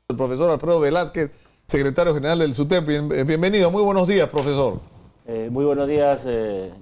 El profesor Alfredo Velázquez, secretario general del SUTEP. Bienvenido, muy buenos días, profesor. Muy buenos días,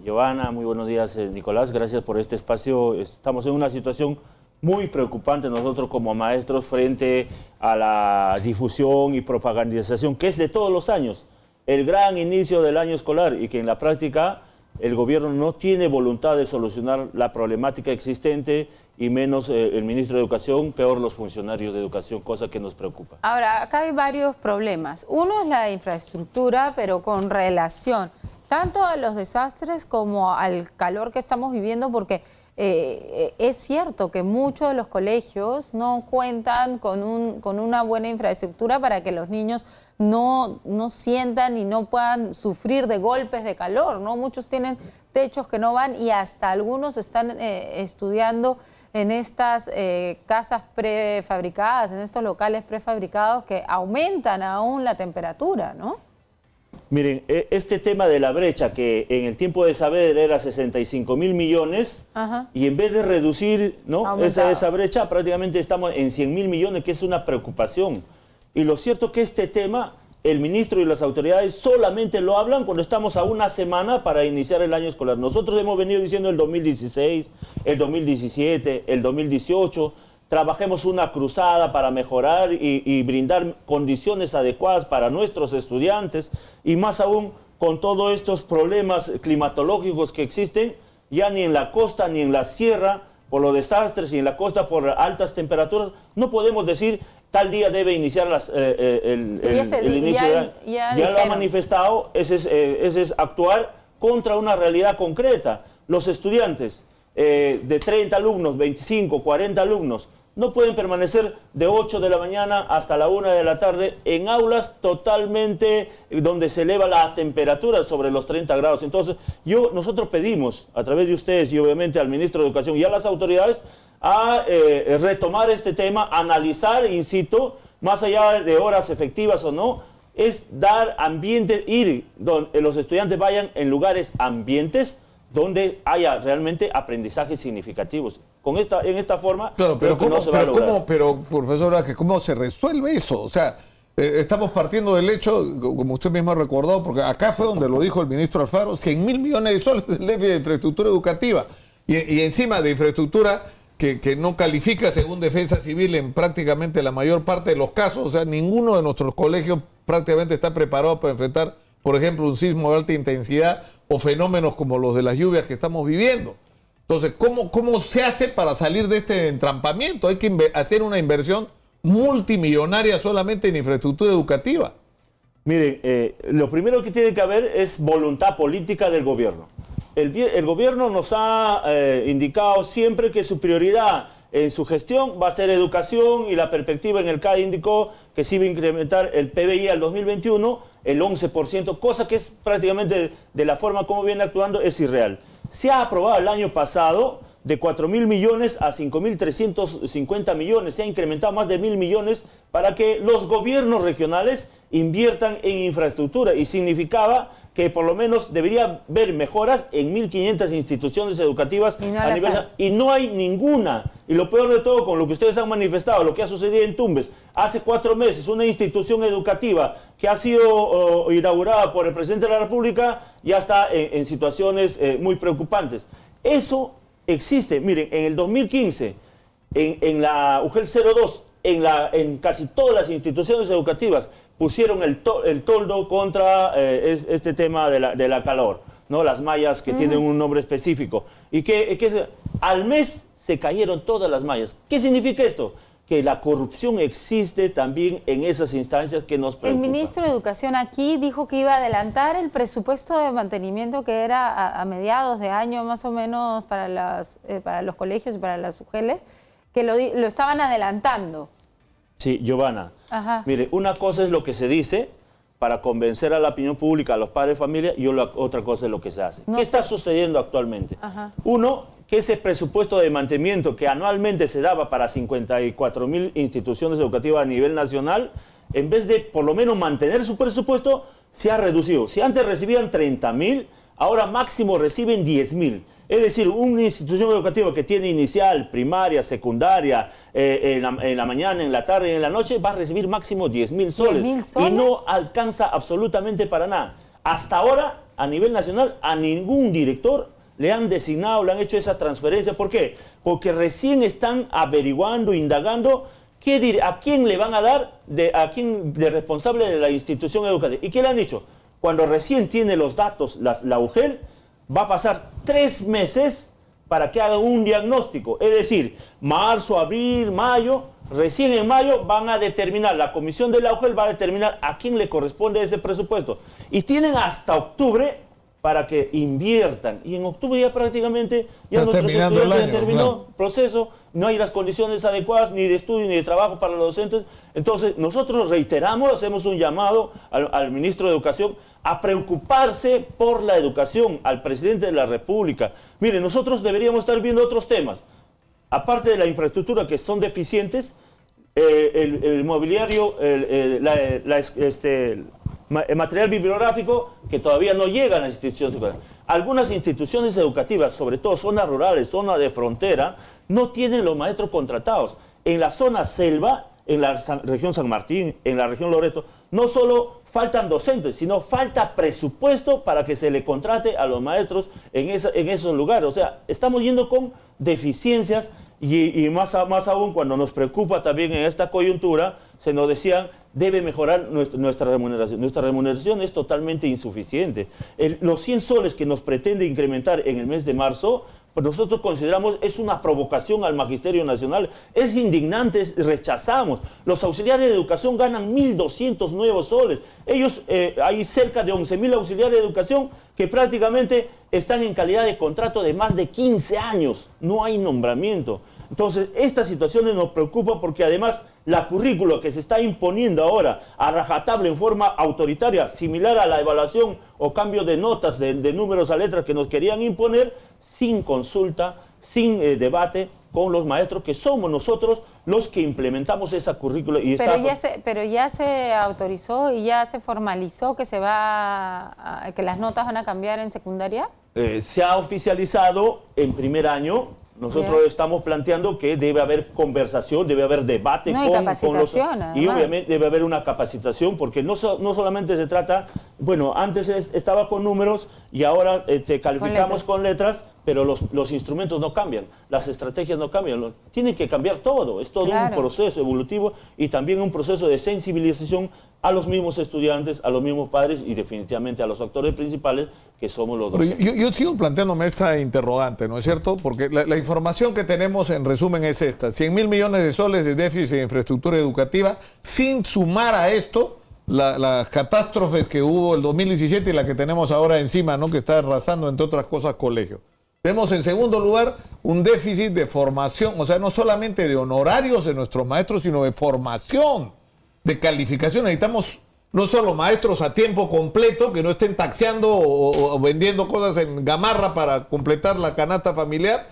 Giovanna, muy buenos días, Nicolás. Gracias por este espacio. Estamos en una situación muy preocupante nosotros como maestros frente a la difusión y propagandización, que es de todos los años, el gran inicio del año escolar, y que en la práctica el gobierno no tiene voluntad de solucionar la problemática existente, y menos el ministro de Educación, peor los funcionarios de educación, cosa que nos preocupa. Ahora, acá hay varios problemas. Uno es la infraestructura, pero con relación tanto a los desastres como al calor que estamos viviendo, porque es cierto que muchos de los colegios no cuentan con una buena infraestructura para que los niños no sientan y no puedan sufrir de golpes de calor, ¿no? Muchos tienen techos que no van, y hasta algunos están estudiando en estas casas prefabricadas, en estos locales prefabricados que aumentan aún la temperatura, ¿no? Miren, este tema de la brecha, que en el tiempo de Saavedra era 65.000 millones, y en vez de reducir, ¿no?, esa brecha, prácticamente estamos en 100.000 millones, que es una preocupación. Y lo cierto es que este tema, el ministro y las autoridades solamente lo hablan cuando estamos a una semana para iniciar el año escolar. Nosotros hemos venido diciendo el 2016, el 2017, el 2018, trabajemos una cruzada para mejorar y brindar condiciones adecuadas para nuestros estudiantes, y más aún con todos estos problemas climatológicos que existen, ya ni en la costa ni en la sierra por los desastres, y en la costa por altas temperaturas, no podemos decir tal día debe iniciar el inicio. Ya lo ha manifestado. Ese es actuar contra una realidad concreta. Los estudiantes de 30 alumnos, 25, 40 alumnos, no pueden permanecer de 8 de la mañana hasta la 1 de la tarde en aulas totalmente donde se eleva la temperatura sobre los 30 grados. Entonces, nosotros pedimos a través de ustedes y obviamente al ministro de Educación y a las autoridades a retomar este tema, analizar, insisto, más allá de horas efectivas o no, es dar ambiente, donde los estudiantes vayan en lugares ambientes donde haya realmente aprendizajes significativos. En esta forma, claro, pero no se va a lograr. Pero, profesor, ¿cómo se resuelve eso? O sea, estamos partiendo del hecho, como usted mismo ha recordado, porque acá fue donde lo dijo el ministro Alfaro, 100.000 millones de soles del déficit de infraestructura educativa, y encima de infraestructura que no califica según Defensa Civil en prácticamente la mayor parte de los casos. O sea, ninguno de nuestros colegios prácticamente está preparado para enfrentar, por ejemplo, un sismo de alta intensidad o fenómenos como los de las lluvias que estamos viviendo. Entonces, ¿cómo se hace para salir de este entrampamiento? Hay que hacer una inversión multimillonaria solamente en infraestructura educativa. Miren, lo primero que tiene que haber es voluntad política del gobierno. El gobierno nos ha indicado siempre que su prioridad en su gestión va a ser educación, y la perspectiva en el CAE indicó que se iba a incrementar el PBI al 2021 el 11%, cosa que es prácticamente, de la forma como viene actuando, es irreal. Se ha aprobado el año pasado de 4.000 millones a 5.350 millones, se ha incrementado más de 1.000 millones para que los gobiernos regionales inviertan en infraestructura, y significaba que por lo menos debería haber mejoras en 1.500 instituciones educativas y no hay ninguna. Y lo peor de todo, con lo que ustedes han manifestado, lo que ha sucedido en Tumbes, hace 4 meses, una institución educativa que ha sido inaugurada por el presidente de la República ya está en situaciones muy preocupantes. Eso existe. Miren, en el 2015, en la UGEL 02, en casi todas las instituciones educativas, pusieron el toldo contra este tema de la calor, ¿no? Las mallas que tienen un nombre específico. Y que al mes se cayeron todas las mallas. ¿Qué significa esto? Que la corrupción existe también en esas instancias que nos preocupan. El ministro de Educación aquí dijo que iba a adelantar el presupuesto de mantenimiento que era a mediados de año más o menos para los colegios y para las UGELes, que lo estaban adelantando. Sí, Giovanna. Mire, una cosa es lo que se dice para convencer a la opinión pública, a los padres de familia, y otra cosa es lo que se hace. ¿Qué está sucediendo actualmente? Uno, que ese presupuesto de mantenimiento que anualmente se daba para 54.000 instituciones educativas a nivel nacional, en vez de por lo menos mantener su presupuesto, se ha reducido. Si antes recibían 30.000, ahora máximo reciben 10.000. Es decir, una institución educativa que tiene inicial, primaria, secundaria, en la mañana, en la tarde y en la noche, va a recibir máximo 10.000 soles. ¿10.000 soles? Y no alcanza absolutamente para nada. Hasta ahora, a nivel nacional, a ningún director le han designado, le han hecho esa transferencia. ¿Por qué? Porque recién están averiguando, indagando a quién le van a dar, a quién de responsable de la institución educativa. ¿Y qué le han dicho? Cuando recién tiene los datos la UGEL, va a pasar 3 meses para que hagan un diagnóstico. Es decir, marzo, abril, mayo, recién en mayo van a determinar, la comisión de la UGEL va a determinar a quién le corresponde ese presupuesto. Y tienen hasta octubre para que inviertan. Y en octubre ya prácticamente ya terminó el proceso, no hay las condiciones adecuadas ni de estudio ni de trabajo para los docentes. Entonces nosotros reiteramos, hacemos un llamado al ministro de Educación a preocuparse por la educación, al presidente de la República. Mire, nosotros deberíamos estar viendo otros temas. Aparte de la infraestructura que son deficientes, el mobiliario, el material bibliográfico que todavía no llega a las instituciones educativas. Algunas instituciones educativas, sobre todo zonas rurales, zonas de frontera, no tienen los maestros contratados. En la zona selva, en la región San Martín, en la región Loreto, no solo faltan docentes, sino falta presupuesto para que se le contrate a los maestros en esos lugares. O sea, estamos yendo con deficiencias y más aún cuando nos preocupa también en esta coyuntura, se nos decían, debe mejorar nuestra remuneración. Nuestra remuneración es totalmente insuficiente. Los 100 soles que nos pretende incrementar en el mes de marzo, pues nosotros consideramos es una provocación al Magisterio Nacional. Es indignante, rechazamos. Los auxiliares de educación ganan 1.200 nuevos soles. Ellos, hay cerca de 11.000 auxiliares de educación que prácticamente están en calidad de contrato de más de 15 años. No hay nombramiento. Entonces, esta situación nos preocupa porque además la currícula que se está imponiendo ahora a rajatabla en forma autoritaria, similar a la evaluación o cambio de notas de números a letras que nos querían imponer, sin consulta, sin debate con los maestros, que somos nosotros los que implementamos esa currícula. Y pero ya se autorizó y ya se formalizó que que las notas van a cambiar en secundaria. Se ha oficializado en primer año. Nosotros estamos planteando que debe haber conversación, debe haber debate con los... Y obviamente debe haber una capacitación, porque no solamente se trata... Bueno, antes estaba con números y ahora te calificamos con letras, pero los instrumentos no cambian, las estrategias no cambian. Tiene que cambiar todo, es todo un proceso evolutivo y también un proceso de sensibilización a los mismos estudiantes, a los mismos padres y definitivamente a los actores principales que somos los docentes. Yo sigo planteándome esta interrogante, ¿no es cierto? Porque la información que tenemos en resumen es esta: 100.000 millones de soles de déficit de infraestructura educativa, sin sumar a esto las catástrofes que hubo el 2017 y la que tenemos ahora encima, ¿no? Que está arrasando, entre otras cosas, colegios. Tenemos en segundo lugar un déficit de formación, o sea, no solamente de honorarios de nuestros maestros, sino de formación, de calificación. Necesitamos no solo maestros a tiempo completo, que no estén taxeando o vendiendo cosas en gamarra para completar la canasta familiar,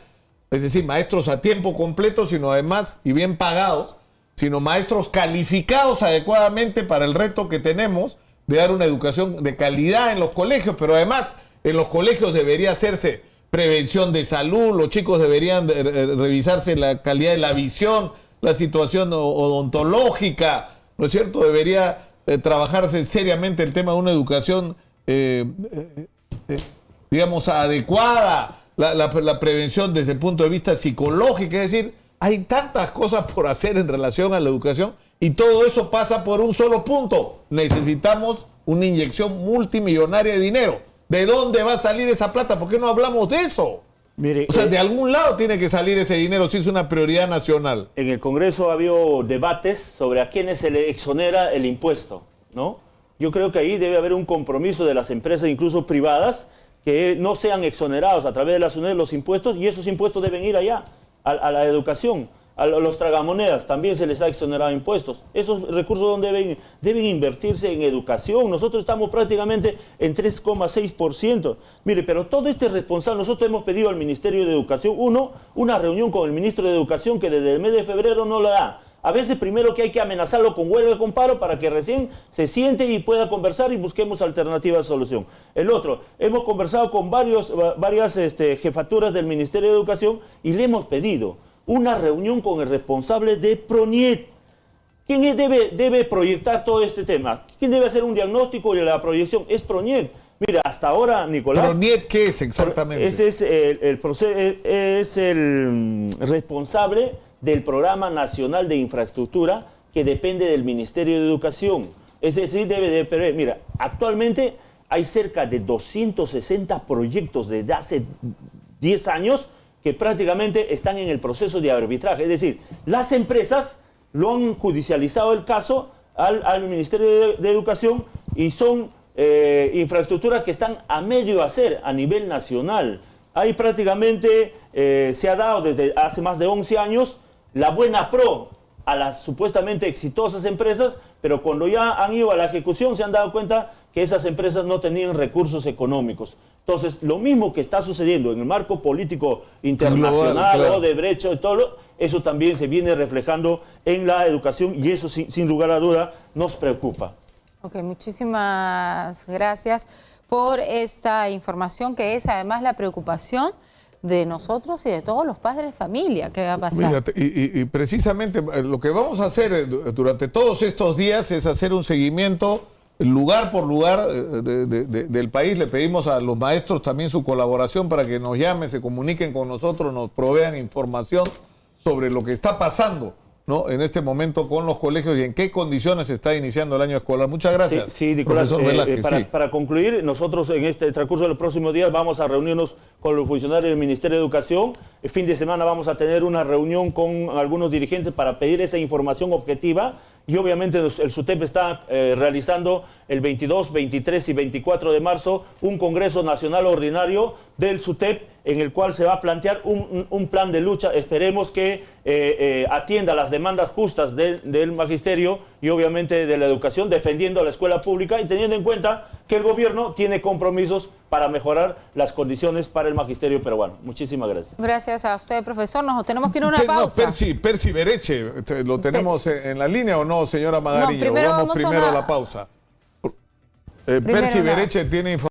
es decir, maestros a tiempo completo, sino además, y bien pagados, sino maestros calificados adecuadamente para el reto que tenemos de dar una educación de calidad en los colegios, pero además en los colegios debería hacerse prevención de salud, los chicos deberían revisarse la calidad de la visión, la situación odontológica, ¿no es cierto? Debería trabajarse seriamente el tema de una educación, digamos, adecuada, la prevención desde el punto de vista psicológico, es decir, hay tantas cosas por hacer en relación a la educación y todo eso pasa por un solo punto. Necesitamos una inyección multimillonaria de dinero. ¿De dónde va a salir esa plata? ¿Por qué no hablamos de eso? Mire, o sea, de algún lado tiene que salir ese dinero si es una prioridad nacional. En el Congreso ha habido debates sobre a quiénes se le exonera el impuesto, ¿no? Yo creo que ahí debe haber un compromiso de las empresas, incluso privadas, que no sean exonerados a través de la SUNED los impuestos, y esos impuestos deben ir allá, a la educación. A los tragamonedas también se les ha exonerado impuestos. Esos recursos deben invertirse en educación. Nosotros estamos prácticamente en 3,6%. Mire, pero todo este responsable, nosotros hemos pedido al Ministerio de Educación, una reunión con el ministro de Educación que desde el mes de febrero no la da. A veces primero que hay que amenazarlo con huelga, con paro, para que recién se siente y pueda conversar y busquemos alternativas de solución. El otro, hemos conversado con varias jefaturas del Ministerio de Educación y le hemos pedido una reunión con el responsable de PRONIET. ¿Quién debe proyectar todo este tema? ¿Quién debe hacer un diagnóstico de la proyección? Es PRONIET. Mira, hasta ahora, Nicolás... ¿PRONIET qué es exactamente? Ese es el responsable del Programa Nacional de Infraestructura que depende del Ministerio de Educación. Es decir, mira, actualmente hay cerca de 260 proyectos desde hace 10 años que prácticamente están en el proceso de arbitraje. Es decir, las empresas lo han judicializado el caso al Ministerio de Educación y son infraestructuras que están a medio hacer a nivel nacional. Ahí prácticamente se ha dado desde hace más de 11 años la buena pro a las supuestamente exitosas empresas, pero cuando ya han ido a la ejecución se han dado cuenta que esas empresas no tenían recursos económicos. Entonces, lo mismo que está sucediendo en el marco político internacional, global, claro, de brecha y todo, eso también se viene reflejando en la educación y eso sin lugar a duda nos preocupa. Ok, muchísimas gracias por esta información que es además la preocupación de nosotros y de todos los padres de familia. ¿Qué va a pasar? Mira, y precisamente lo que vamos a hacer durante todos estos días es hacer un seguimiento lugar por lugar del país. Le pedimos a los maestros también su colaboración para que nos llamen, se comuniquen con nosotros, nos provean información sobre lo que está pasando, ¿no?, en este momento con los colegios y en qué condiciones se está iniciando el año escolar. Muchas gracias. Sí, Nicolás, para concluir, nosotros en este transcurso de los próximos días vamos a reunirnos con los funcionarios del Ministerio de Educación. El fin de semana vamos a tener una reunión con algunos dirigentes para pedir esa información objetiva y obviamente el SUTEP está realizando el 22, 23 y 24 de marzo un Congreso Nacional Ordinario del SUTEP en el cual se va a plantear un plan de lucha. Esperemos que atienda las demandas justas del magisterio y obviamente de la educación, defendiendo a la escuela pública y teniendo en cuenta que el gobierno tiene compromisos para mejorar las condiciones para el magisterio peruano. Muchísimas gracias. Gracias a usted, profesor. Nos tenemos que ir a una pausa. No, Percy Bereche, ¿lo tenemos en la línea o no, señora Magariño? No, vamos primero a la pausa. Percy Bereche tiene información.